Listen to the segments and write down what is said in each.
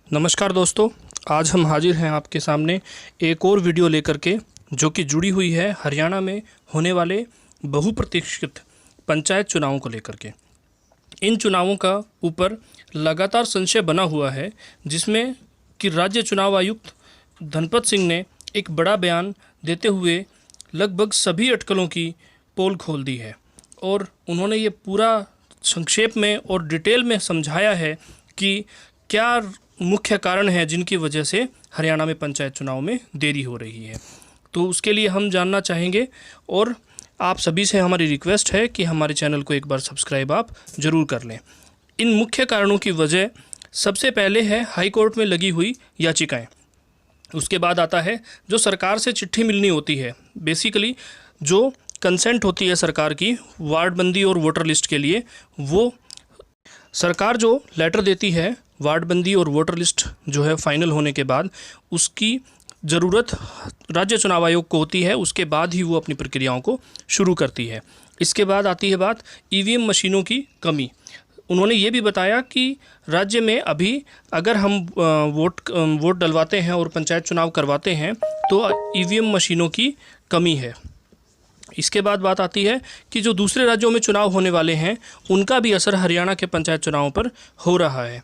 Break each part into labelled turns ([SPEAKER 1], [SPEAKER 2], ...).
[SPEAKER 1] नमस्कार दोस्तों, आज हम हाजिर हैं आपके सामने एक और वीडियो लेकर के, जो कि जुड़ी हुई है हरियाणा में होने वाले बहुप्रतीक्षित पंचायत चुनावों को लेकर के। इन चुनावों का ऊपर लगातार संशय बना हुआ है, जिसमें कि राज्य चुनाव आयुक्त धनपत सिंह ने एक बड़ा बयान देते हुए लगभग सभी अटकलों की पोल खोल दी है और उन्होंने ये पूरा संक्षेप में और डिटेल में समझाया है कि क्या मुख्य कारण है जिनकी वजह से हरियाणा में पंचायत चुनाव में देरी हो रही है। तो उसके लिए हम जानना चाहेंगे और आप सभी से हमारी रिक्वेस्ट है कि हमारे चैनल को एक बार सब्सक्राइब आप ज़रूर कर लें। इन मुख्य कारणों की वजह सबसे पहले है हाई कोर्ट में लगी हुई याचिकाएं। उसके बाद आता है जो सरकार से चिट्ठी मिलनी होती है, बेसिकली जो कंसेंट होती है सरकार की वार्डबंदी और वोटर लिस्ट के लिए, वो सरकार जो लेटर देती है वार्डबंदी और वोटर लिस्ट जो है फाइनल होने के बाद, उसकी ज़रूरत राज्य चुनाव आयोग को होती है। उसके बाद ही वो अपनी प्रक्रियाओं को शुरू करती है। इसके बाद आती है बात ईवीएम मशीनों की कमी। उन्होंने ये भी बताया कि राज्य में अभी अगर हम वोट डलवाते हैं और पंचायत चुनाव करवाते हैं तो ईवीएम मशीनों की कमी है। इसके बाद बात आती है कि जो दूसरे राज्यों में चुनाव होने वाले हैं उनका भी असर हरियाणा के पंचायत चुनावों पर हो रहा है।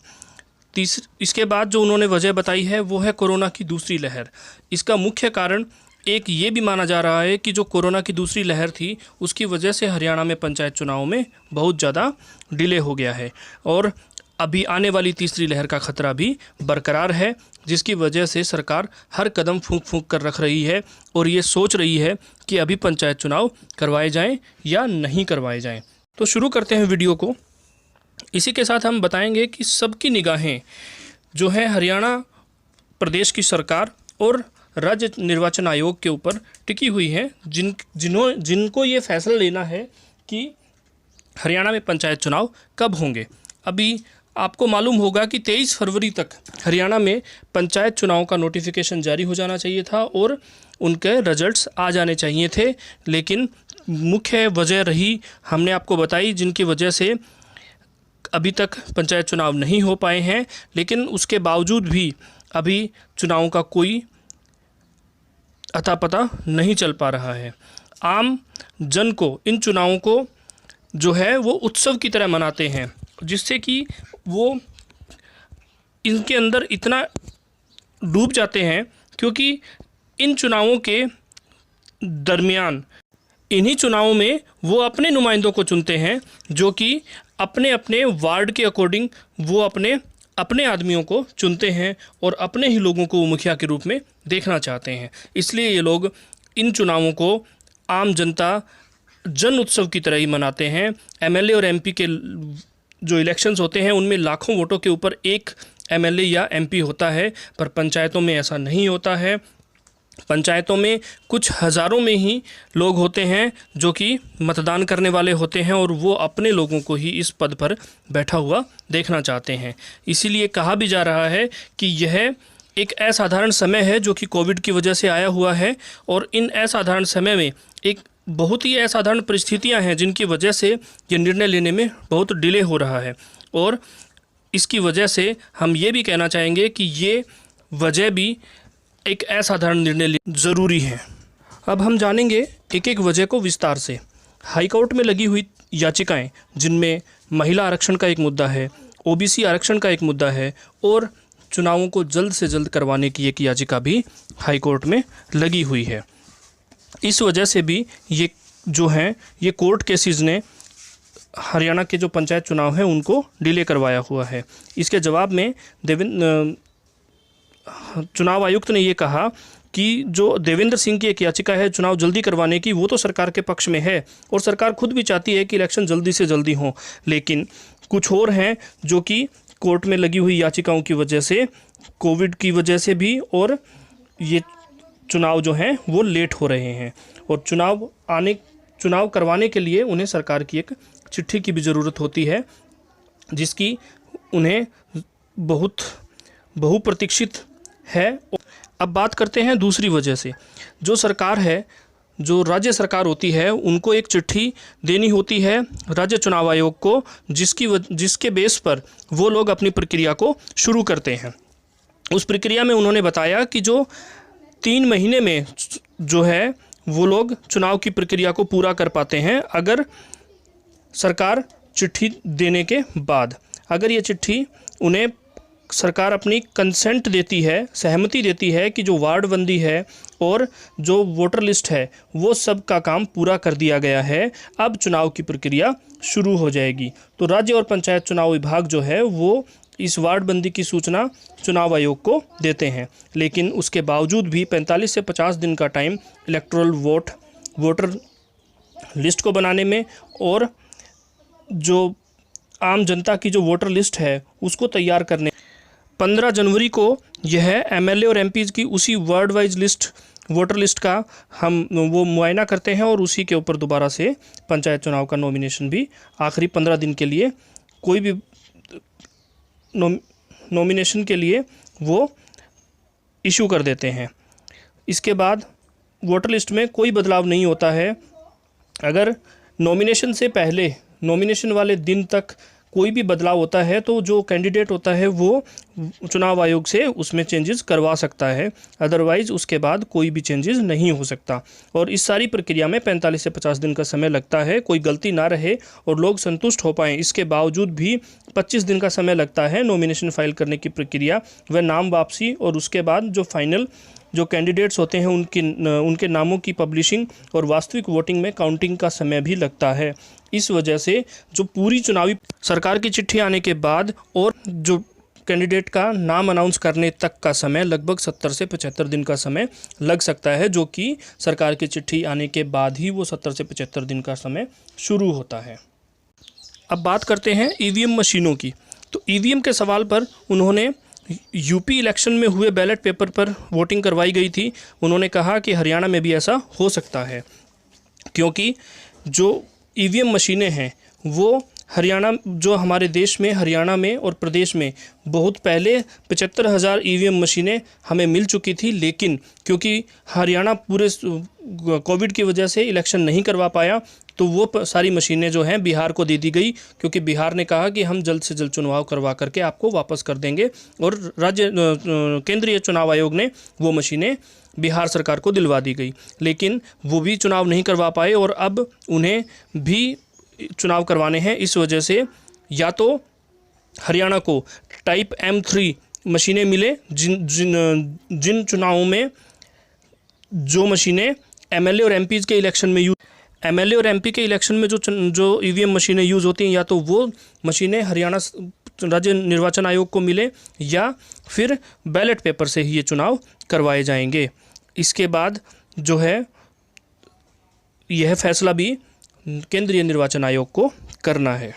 [SPEAKER 1] इसके बाद जो उन्होंने वजह बताई है वो है कोरोना की दूसरी लहर। इसका मुख्य कारण एक ये भी माना जा रहा है कि जो कोरोना की दूसरी लहर थी उसकी वजह से हरियाणा में पंचायत चुनाव में बहुत ज़्यादा डिले हो गया है और अभी आने वाली तीसरी लहर का खतरा भी बरकरार है, जिसकी वजह से सरकार हर कदम फूंक फूंक कर रख रही है और ये सोच रही है कि अभी पंचायत चुनाव करवाए जाएं या नहीं करवाए जाएं। तो शुरू करते हैं वीडियो को। इसी के साथ हम बताएंगे कि सबकी निगाहें जो है हरियाणा प्रदेश की सरकार और राज्य निर्वाचन आयोग के ऊपर टिकी हुई हैं, जिनको ये फैसला लेना है कि हरियाणा में पंचायत चुनाव कब होंगे। अभी आपको मालूम होगा कि 23 फरवरी तक हरियाणा में पंचायत चुनाव का नोटिफिकेशन जारी हो जाना चाहिए था और उनके रिजल्ट्स आ जाने चाहिए थे, लेकिन मुख्य वजह रही हमने आपको बताई, जिनकी वजह से अभी तक पंचायत चुनाव नहीं हो पाए हैं। लेकिन उसके बावजूद भी अभी चुनावों का कोई अता पता नहीं चल पा रहा है। आम जन को इन चुनावों को जो है वो उत्सव की तरह मनाते हैं, जिससे कि वो इनके अंदर इतना डूब जाते हैं, क्योंकि इन चुनावों के दरमियान इन्हीं चुनावों में वो अपने नुमाइंदों को चुनते हैं, जो कि अपने अपने वार्ड के अकॉर्डिंग वो अपने आदमियों को चुनते हैं और अपने ही लोगों को वो मुखिया के रूप में देखना चाहते हैं। इसलिए ये लोग इन चुनावों को आम जनता जन उत्सव की तरह ही मनाते हैं। एमएलए और एमपी के जो इलेक्शंस होते हैं उनमें लाखों वोटों के ऊपर एक एमएलए या एमपी होता है, पर पंचायतों में ऐसा नहीं होता है। पंचायतों में कुछ हज़ारों में ही लोग होते हैं जो कि मतदान करने वाले होते हैं और वो अपने लोगों को ही इस पद पर बैठा हुआ देखना चाहते हैं। इसीलिए कहा भी जा रहा है कि यह एक असाधारण समय है जो कि कोविड की वजह से आया हुआ है और इन असाधारण समय में एक बहुत ही असाधारण परिस्थितियां हैं जिनकी वजह से ये निर्णय लेने में बहुत डिले हो रहा है। और इसकी वजह से हम ये भी कहना चाहेंगे कि ये वजह भी एक असाधारण निर्णय ज़रूरी है। अब हम जानेंगे एक एक वजह को विस्तार से। हाई कोर्ट में लगी हुई याचिकाएं, जिनमें महिला आरक्षण का एक मुद्दा है, ओबीसी आरक्षण का एक मुद्दा है और चुनावों को जल्द से जल्द करवाने की एक याचिका भी हाई कोर्ट में लगी हुई है। इस वजह से भी ये जो हैं ये कोर्ट केसेस ने हरियाणा के जो पंचायत चुनाव हैं उनको डिले करवाया हुआ है। इसके जवाब में चुनाव आयुक्त ने ये कहा कि जो देवेंद्र सिंह की एक याचिका है चुनाव जल्दी करवाने की, वो तो सरकार के पक्ष में है और सरकार खुद भी चाहती है कि इलेक्शन जल्दी से जल्दी हो, लेकिन कुछ और हैं जो कि कोर्ट में लगी हुई याचिकाओं की वजह से, कोविड की वजह से भी, और ये चुनाव जो हैं वो लेट हो रहे हैं और चुनाव करवाने के लिए उन्हें सरकार की एक चिट्ठी की भी ज़रूरत होती है, जिसकी उन्हें बहुत बहुप्रतीक्षित है। अब बात करते हैं दूसरी वजह से। जो सरकार है, जो राज्य सरकार होती है, उनको एक चिट्ठी देनी होती है राज्य चुनाव आयोग को, जिसके बेस पर वो लोग अपनी प्रक्रिया को शुरू करते हैं। उस प्रक्रिया में उन्होंने बताया कि जो 3 महीने में जो है वो लोग चुनाव की प्रक्रिया को पूरा कर पाते हैं, अगर सरकार चिट्ठी देने के बाद। अगर ये चिट्ठी उन्हें सरकार अपनी कंसेंट देती है, सहमति देती है कि जो वार्ड बंदी है और जो वोटर लिस्ट है वो सब का काम पूरा कर दिया गया है, अब चुनाव की प्रक्रिया शुरू हो जाएगी। तो राज्य और पंचायत चुनाव विभाग जो है वो इस वार्ड बंदी की सूचना चुनाव आयोग को देते हैं, लेकिन उसके बावजूद भी 45 से 50 दिन का टाइम इलेक्टोरल वोटर लिस्ट को बनाने में और जो आम जनता की जो वोटर लिस्ट है उसको तैयार करने। 15 जनवरी को यह एमएलए और एमपीज़ की उसी ward wise list, voter list का हम वो मुआयना करते हैं और उसी के ऊपर दोबारा से पंचायत चुनाव का नॉमिनेशन भी आखिरी 15 दिन के लिए कोई भी नॉमिनेशन के लिए वो इशू कर देते हैं। इसके बाद वोटर लिस्ट में कोई बदलाव नहीं होता है। अगर नॉमिनेशन से पहले, नॉमिनेशन वाले दिन तक कोई भी बदलाव होता है तो जो कैंडिडेट होता है वो चुनाव आयोग से उसमें चेंजेस करवा सकता है, अदरवाइज़ उसके बाद कोई भी चेंजेस नहीं हो सकता। और इस सारी प्रक्रिया में 45 से 50 दिन का समय लगता है, कोई गलती ना रहे और लोग संतुष्ट हो पाएँ। इसके बावजूद भी 25 दिन का समय लगता है नॉमिनेशन फाइल करने की प्रक्रिया व नाम वापसी, और उसके बाद जो फाइनल जो कैंडिडेट्स होते हैं उनके नामों की पब्लिशिंग और वास्तविक वोटिंग में काउंटिंग का समय भी लगता है। इस वजह से जो पूरी चुनावी सरकार की चिट्ठी आने के बाद और जो कैंडिडेट का नाम अनाउंस करने तक का समय लगभग 70 से 75 दिन का समय लग सकता है, जो कि सरकार की चिट्ठी आने के बाद ही वो 70 से 75 दिन का समय शुरू होता है। अब बात करते हैं ईवीएम मशीनों की। तो ईवीएम के सवाल पर उन्होंने यूपी इलेक्शन में हुए बैलेट पेपर पर वोटिंग करवाई गई थी। उन्होंने कहा कि हरियाणा में भी ऐसा हो सकता है, क्योंकि जो ईवीएम मशीनें हैं वो हरियाणा, जो हमारे देश में हरियाणा में और प्रदेश में बहुत पहले 75,000 ईवीएम मशीनें हमें मिल चुकी थी, लेकिन क्योंकि हरियाणा पूरे कोविड की वजह से इलेक्शन नहीं करवा पाया तो वो सारी मशीनें जो हैं बिहार को दे दी गई, क्योंकि बिहार ने कहा कि हम जल्द से जल्द चुनाव करवा करके आपको वापस कर देंगे, और केंद्रीय चुनाव आयोग ने वो मशीनें बिहार सरकार को दिलवा दी गई। लेकिन वो भी चुनाव नहीं करवा पाए और अब उन्हें भी चुनाव करवाने हैं। इस वजह से या तो हरियाणा को टाइप M3 मशीनें मिले, जिन चुनावों में जो मशीनें एमएलए और एमपीज़ के इलेक्शन में एमएलए और एमपी के इलेक्शन में जो ईवीएम मशीनें यूज़ होती हैं, या तो वो मशीनें हरियाणा राज्य निर्वाचन आयोग को मिले या फिर बैलेट पेपर से ही ये चुनाव करवाए जाएंगे। इसके बाद जो है यह फैसला भी केंद्रीय निर्वाचन आयोग को करना है।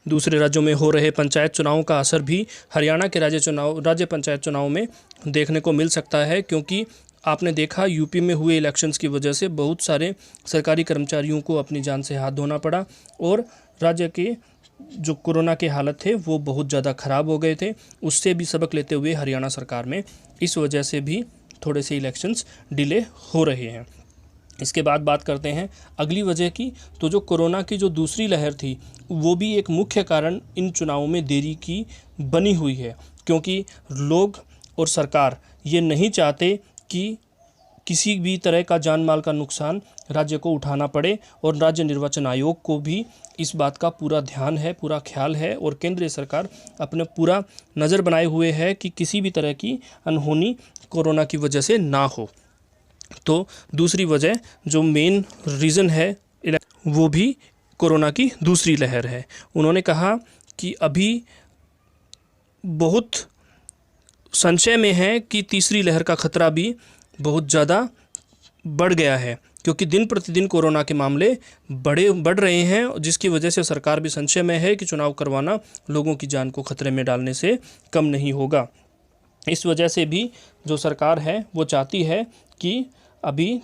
[SPEAKER 1] दूसरे राज्यों में हो रहे पंचायत चुनावों का असर भी हरियाणा के राज्य पंचायत चुनाव में देखने को मिल सकता है, क्योंकि आपने देखा यूपी में हुए इलेक्शंस की वजह से बहुत सारे सरकारी कर्मचारियों को अपनी जान से हाथ धोना पड़ा और राज्य के जो कोरोना के हालत थे वो बहुत ज़्यादा ख़राब हो गए थे। उससे भी सबक लेते हुए हरियाणा सरकार में इस वजह से भी थोड़े से इलेक्शंस डिले हो रहे हैं। इसके बाद बात करते हैं अगली वजह की। तो जो कोरोना की जो दूसरी लहर थी वो भी एक मुख्य कारण इन चुनावों में देरी की बनी हुई है, क्योंकि लोग और सरकार ये नहीं चाहते कि किसी भी तरह का जान माल का नुकसान राज्य को उठाना पड़े, और राज्य निर्वाचन आयोग को भी इस बात का पूरा ध्यान है, पूरा ख्याल है, और केंद्रीय सरकार अपने पूरा नज़र बनाए हुए है कि किसी भी तरह की अनहोनी कोरोना की वजह से ना हो। तो दूसरी वजह जो मेन रीज़न है वो भी कोरोना की दूसरी लहर है। उन्होंने कहा कि अभी बहुत संशय में है कि तीसरी लहर का खतरा भी बहुत ज़्यादा बढ़ गया है, क्योंकि दिन प्रतिदिन कोरोना के मामले बढ़ रहे हैं, जिसकी वजह से सरकार भी संशय में है कि चुनाव करवाना लोगों की जान को खतरे में डालने से कम नहीं होगा। इस वजह से भी जो सरकार है वो चाहती है कि अभी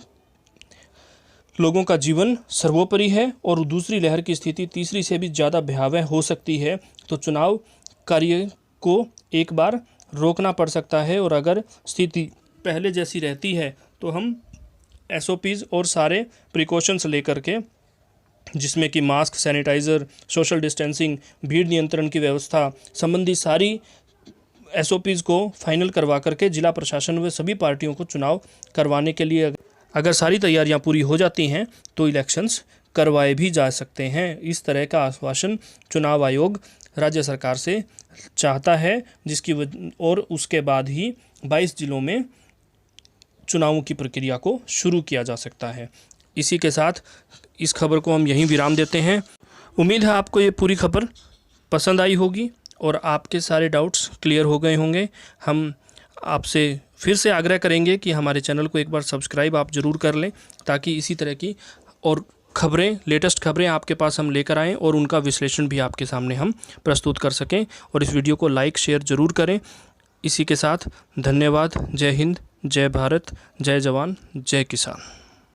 [SPEAKER 1] लोगों का जीवन सर्वोपरि है और दूसरी लहर की स्थिति तीसरी से भी ज़्यादा भयावह हो सकती है, तो चुनाव कार्य को एक बार रोकना पड़ सकता है। और अगर स्थिति पहले जैसी रहती है तो हम SOPs और सारे प्रिकॉशंस लेकर के, जिसमें कि मास्क, सैनिटाइज़र, सोशल डिस्टेंसिंग, भीड़ नियंत्रण की व्यवस्था संबंधी सारी SOPs को फाइनल करवा करके जिला प्रशासन व सभी पार्टियों को चुनाव करवाने के लिए अगर सारी तैयारियां पूरी हो जाती हैं तो इलेक्शंस करवाए भी जा सकते हैं। इस तरह का आश्वासन चुनाव आयोग राज्य सरकार से चाहता है, और उसके बाद ही 22 जिलों में चुनावों की प्रक्रिया को शुरू किया जा सकता है। इसी के साथ इस खबर को हम यहीं विराम देते हैं। उम्मीद है आपको ये पूरी खबर पसंद आई होगी और आपके सारे डाउट्स क्लियर हो गए होंगे। हम आपसे फिर से आग्रह करेंगे कि हमारे चैनल को एक बार सब्सक्राइब आप ज़रूर कर लें, ताकि इसी तरह की और खबरें, लेटेस्ट खबरें आपके पास हम लेकर आएँ और उनका विश्लेषण भी आपके सामने हम प्रस्तुत कर सकें। और इस वीडियो को लाइक शेयर ज़रूर करें। इसी के साथ धन्यवाद। जय हिंद, जय भारत, जय जवान, जय किसान।